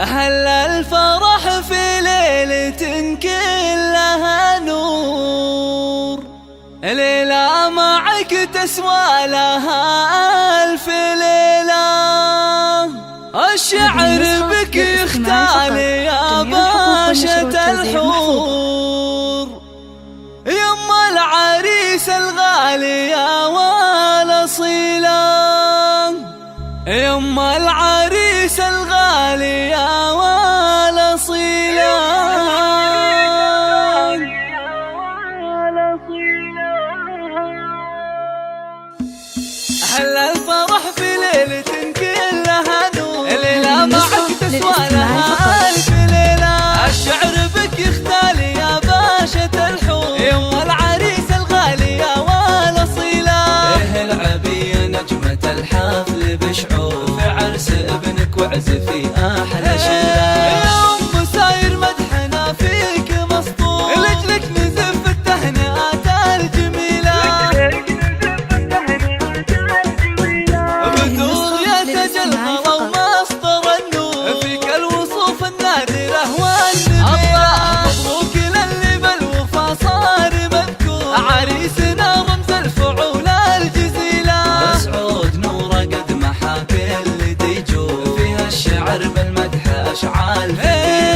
أهل الفرح في ليلة كلها نور، ليلة معك تسوى لها ألف ليلة. الشعر بك يختال يا باشا الحور، يما العريس الغالي يا والأصيلة، يما العريس الغالي يا والأصيلة. أهل الفرح في ليلة كلها نور، ليلة معك تسوى لها ألف ليلة. الشعر بك يختال يا باشا الحور، يما العريس الغالي يا والأصيلة. إيه العبي نجمة الحفل بشعور، في عرس ابنك واعزفي أحلى شيلة. يا أم ساير مدحنا فيك مسطور، لجلك نزف التهنئات الجميلة. بدور يتجلى ومسطر النور، فيك الوصوف النادرة والنبيلة. مبروك للي بالوفا صار مذكور، عريسنا رمز الفعول الجزيلة. مسعود نوره قد محاك اللي تيجور، فيها الشعر بالمدح أشعال فتيلة.